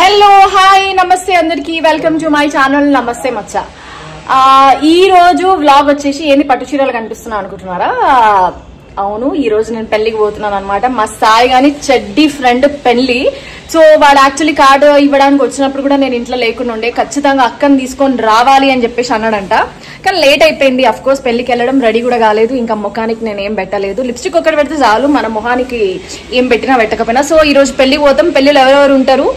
Hello hi నమస్తే అందరికి welcome to my channel నమస్తే మచ్చ. ఈ రోజు వ్లాగ్ వచ్చేసి ఏంది పట్టు చీరలు కనిపిస్తున్నా అనుకుంటున్నారా? అవును, ఈ రోజు నేను పెళ్లికి పోతున్నాను అనమాట. మా సాయి గాని చెడ్డి ఫ్రెండ్ పెళ్లి. సో వాడు యాక్చువల్లీ కార్డు ఇవ్వడానికి వచ్చినప్పుడు కూడా నేను ఇంట్లో లేకుండా ఉండే, ఖచ్చితంగా అక్కని తీసుకొని రావాలి అని చెప్పేసి అన్నాడంట. కానీ లేట్ అయిపోయింది. అఫ్ కోర్స్ పెళ్లికి వెళ్ళడం రెడీ కూడా కాలేదు. ఇంకా ముఖానికి నేను ఏం పెట్టలేదు, లిప్స్టిక్ ఒకటి పెడితే చాలు, మన మొహానికి ఏం పెట్టినా పెట్టకపోయినా. సో ఈ రోజు పెళ్లికి పోతాం. పెళ్లిలో ఎవరెవరు ఉంటారు,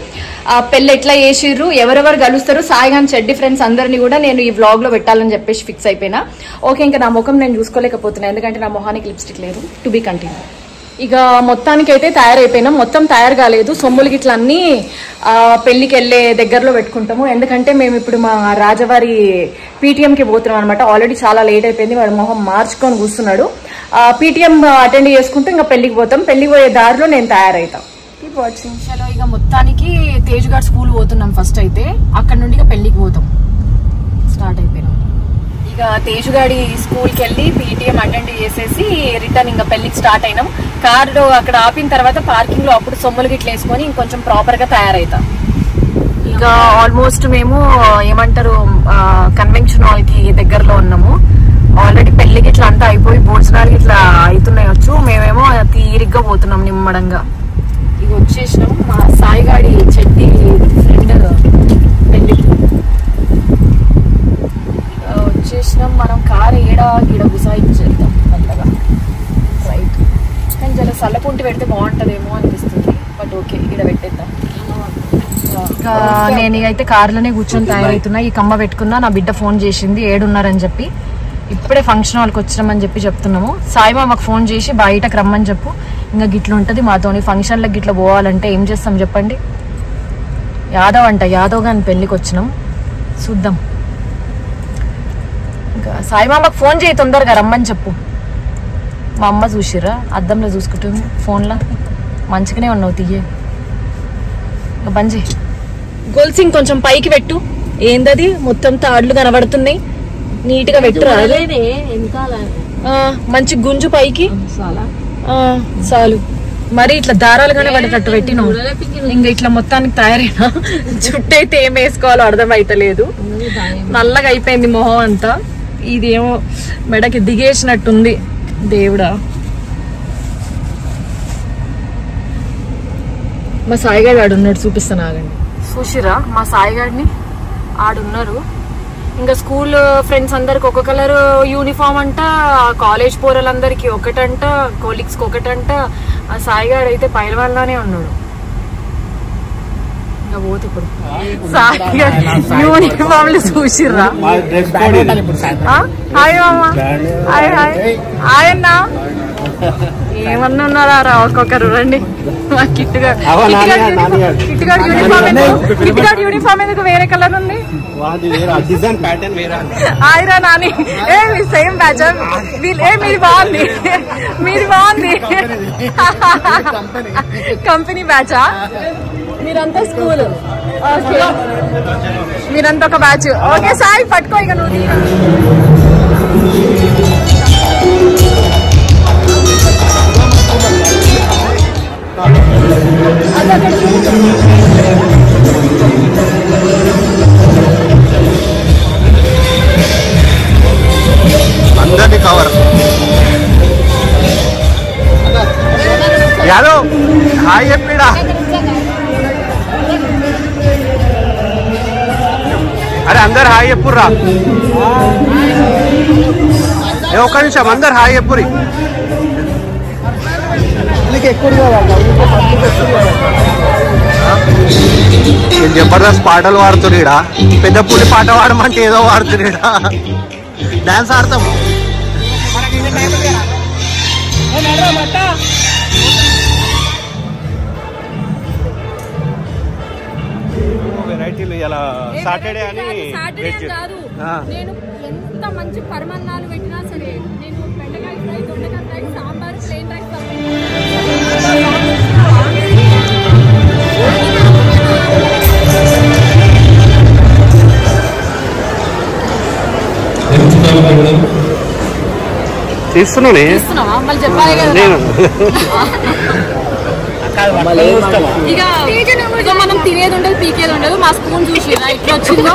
పెళ్లి ఎట్లా చేసిర్రు, ఎవరెవరు కలుస్తారు, సాయి గాని చెడ్డి ఫ్రెండ్స్ అందరినీ కూడా నేను ఈ వ్లాగ్ లో పెట్టాలని చెప్పేసి ఫిక్స్ అయిపోయినా. ఓకే, ఇంకా నా ముఖం నేను చూసుకోలేకపోతున్నా ఎందుకంటే నా మొహానికి లిప్స్టిక్ లేదు. To be continue. ఇక మొత్తానికి అయితే తయారైపోయినా, మొత్తం తయారు కాలేదు. సొమ్ములు గిట్ల అన్ని పెళ్లికి వెళ్లే దగ్గరలో పెట్టుకుంటాము. ఎందుకంటే మేము ఇప్పుడు మా రాజవారి పీటీఎంకి పోతున్నాం అనమాట. ఆల్రెడీ చాలా లేట్ అయిపోయింది. వాడు మొహం మార్చుకొని కూర్చున్నాడు. పీటీఎం అటెండ్ చేసుకుంటూ ఇంకా పెళ్లికి పోతాం. పెళ్లికి పోయే దారిలో నేను తయారైతాం. చలో ఇక మొత్తానికి తేజ్ గారు స్కూల్ పోతున్నాం ఫస్ట్. అయితే అక్కడ నుండి ఇక పెళ్లికి పోతాం. స్టార్ట్ అయిపోయినాం. ఇక తేజ్ గాడి స్కూల్కి వెళ్ళి పీటీఎం అటెండ్ చేసేసి రిటర్న్ ఇంకా పెళ్లికి స్టార్ట్ అయినాం. కారు అక్కడ ఆపిన తర్వాత పార్కింగ్ లో అప్పుడు సొమ్ములు గిట్ల వేసుకొని ఇంకొంచెం ప్రాపర్ గా తయారైతాం. ఇక ఆల్మోస్ట్ మేము ఏమంటారు కన్వెన్షన్ హాల్ కి దగ్గరలో ఉన్నాము. ఆల్రెడీ పెళ్లికి ఇట్లా అంతా అయిపోయి భోజనాలు ఇట్లా అవుతున్నాయొచ్చు. మేమేమో తీరిగ్గా పోతున్నాం నిమ్మడంగా. ఇక వచ్చేసినాం మా సాయిగాడి చెడ్డి ఫ్రెండ్ పెళ్లికి వచ్చేసినాం. మనం కారు గిడ గుసాయించేద్దాం మెల్లగా. రైట్, కానీ జర సల్లపుంటి పెడితే బాగుంటదేమో అనిపిస్తుంది. బట్ ఓకే, ఇక్కడ పెట్టేద్దాం. నేను అయితే కారులోనే కూర్చొని తయారవుతున్నా. ఈ కమ్మ పెట్టుకున్నా. నా బిడ్డ ఫోన్ చేసింది 7:30 చెప్పి. ఇప్పుడే ఫంక్షన్ హాల్కి వచ్చినామని చెప్పి చెప్తున్నాము. సాయిబాబాకు ఫోన్ చేసి బయటకు రమ్మని చెప్పు. ఇంకా గిట్ల ఉంటుంది మాతోని. ఫంక్షన్లకు గిట్ల పోవాలంటే ఏం చేస్తాం చెప్పండి. యాదవ్ అంట, యాదవ్ గాని పెళ్లికి వచ్చినాం. చూద్దాం. ఇంకా సాయిబాబాకు ఫోన్ చేయి, తొందరగా రమ్మని చెప్పు. మా అమ్మ చూసిర్రా అద్దంలో చూసుకుంటుంది ఫోన్లో. మంచిగానే ఉన్నావు తీయే. ఇంకా బంద్ చేయి. గొలుసింగ్ కొంచెం పైకి పెట్టు. ఏందది మొత్తం తాడ్లు కనబడుతున్నాయి. నీట్ గా పెట్టురా. మంచి గుంజు పైకి చాలు. మరి ఇట్లా దారాలుగానే పడేటట్టు పెట్టినావు. ఇంకా ఇట్లా మొత్తానికి తయారైనా. చుట్టూ అయితే ఏం వేసుకోవాలో అర్థం అయితలేదు. నల్లగా అయిపోయింది మొహం అంతా. ఇదేమో మెడకి దిగేసినట్టుంది. దేవుడా, మా సాయిగాడు ఆడున్నాడు, చూపిస్తాను ఆగండి. చూసిరా మా సాయిగాడిని, ఆడున్నారు. ఇంకా స్కూల్ ఫ్రెండ్స్ అందరికి ఒక కలర్ యూనిఫామ్ అంట, కాలేజ్ పోరలందరికి ఒకటంట, కోలీగ్స్ కి ఒకటంట. ఆ సాయిగాడు అయితే పైలవాన్లానే ఉన్నాడు. ఇంకా పోతే ఇప్పుడు యూనిఫామ్లు చూసిర్రా. హాయ్ మామ. హాయ్ హాయ్ ఆయన ఏమన్నా ఉన్నారా ఒక్కొక్కరు. రండి. మా కిట్టుగాడు యూనిఫామ్ ఎందుకు వేరే కలర్ ఉంది? ఆయరా నాని సేమ్ బ్యాచ్. మీది బాగుంది, మీది బాగుంది. కంపెనీ బ్యాచా మీరంతా? స్కూల్ ఓకే, మీరంతా ఒక బ్యాచ్. ఓకే సాయి పట్టుకో ఇక నువ్వు. అందరినీ కవర్. యాదవ్ హాయ్ చెప్పిడా. అరే అందరు హాయ్ చెప్పుర్రా. ఒక్క నిమిషం, అందరు హాయ్ చెప్పురి. జబర్దస్త్ పాటలు పాడుతున్నాడా. పెద్ద పులి పాట పాడమంటే ఏదో పాడుతున్నాడా. డాన్స్ ఆడతాం. వెరైటీలు ఇలా సాటర్డే అని నేను ఎంత మంచి పరమాన్నాలు పెట్టినా సరే, నేను బెండకాయ ఫ్రై, దొండకాయ ఫ్రై, సాంబార్, ప్లేన్ రైస్ తీస్తున్నావా? మళ్ళీ చెప్పాలి కదా. ఇక మనం తినేది ఉండదు పీకేది ఉండదు. మా స్పూన్ చూసి ఇట్లా వచ్చిందో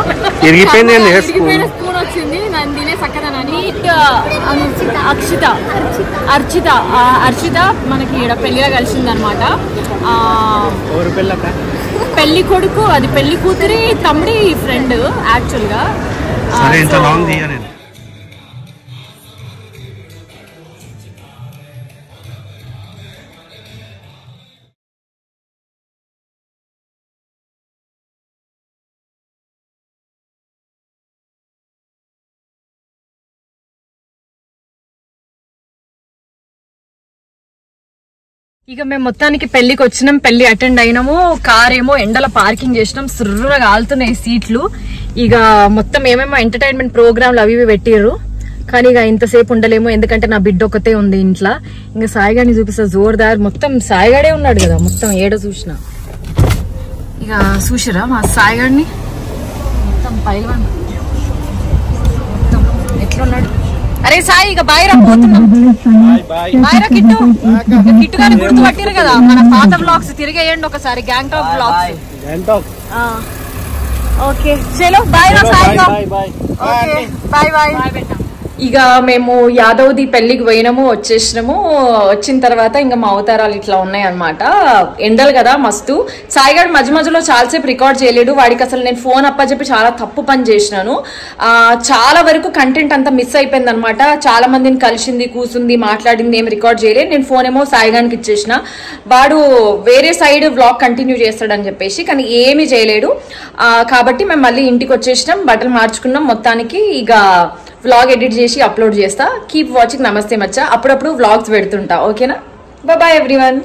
ఇరిగిపోయిన స్పూన్ వచ్చింది. నన్ను తినే చక్కదనని అర్చిత మనకి ఇక్కడ పెళ్లిగా కలిసింది అనమాట. పెళ్లి కొడుకు అది పెళ్లి కూతురి తమ్ముడి ఫ్రెండ్ యాక్చువల్ గా. ఇక మేము మొత్తానికి పెళ్లికి వచ్చినాం, పెళ్లి అటెండ్ అయినాము. కార్ ఏమో ఎండలో పార్కింగ్ చేసినాం, సుర్రుగా కాలుతున్నాయి సీట్లు. ఇక మొత్తం ఏమేమో ఎంటర్టైన్మెంట్ ప్రోగ్రాంలు అవి ఇవి పెట్టిర్రు. కానీ ఇక ఇంతసేపు ఉండలేము, ఎందుకంటే నా బిడ్డ ఒకతే ఉంది ఇంట్లో. ఇంకా సాయిగాడిని చూపిస్తా జోర్దార్. మొత్తం సాయిగాడే ఉన్నాడు కదా, మొత్తం ఏడ చూసిన. ఇక చూసిరా మా సాయిగాడిని మొత్తం పైగా మొత్తం ఎట్లున్నాడు. అరే సాయి ఇక బాయిరా పోతున్నాం. బాయిరా కిట్టు గాని గుర్తు పట్టిరు కదా మన పాత బ్లాగ్స్ తిరిగేయండి ఒకసారి. గ్యాంగ్టాక్ బ్లాగ్స్. ఓకే చలో బాయిరా సాయి. Bye bye. ఇక మేము యాదవ్ది పెళ్లికి పోయినాము, వచ్చేసినాము. వచ్చిన తర్వాత ఇంకా మా అవతారాలు ఇట్లా ఉన్నాయి అనమాట. ఎండలు కదా మస్తు. సాయిగాడు మధ్య మధ్యలో చాలాసేపు రికార్డ్ చేయలేడు. వాడికి అసలు నేను ఫోన్ అప్పచెప్పి చాలా తప్పు పని చేసినాను. చాలా వరకు కంటెంట్ అంతా మిస్ అయిపోయింది అనమాట. చాలా మందిని కలిసింది, కూర్చుంది, మాట్లాడింది ఏం రికార్డ్ చేయలేదు. నేను ఫోన్ ఏమో సాయిగానికి ఇచ్చేసిన. వాడు వేరే సైడ్ వ్లాగ్ కంటిన్యూ చేస్తాడని చెప్పేసి, కానీ ఏమీ చేయలేడు. కాబట్టి మేము మళ్ళీ ఇంటికి వచ్చేసినాం, బట్టలు మార్చుకున్నాం. మొత్తానికి ఇక వ్లాగ్ ఎడిట్ చేసి అప్లోడ్ చేస్తా. కీప్ వాచింగ్ నమస్తే మచ్చా. అప్పుడప్పుడు వ్లాగ్స్ పెడుతుంటా. ఓకేనా? Bye everyone.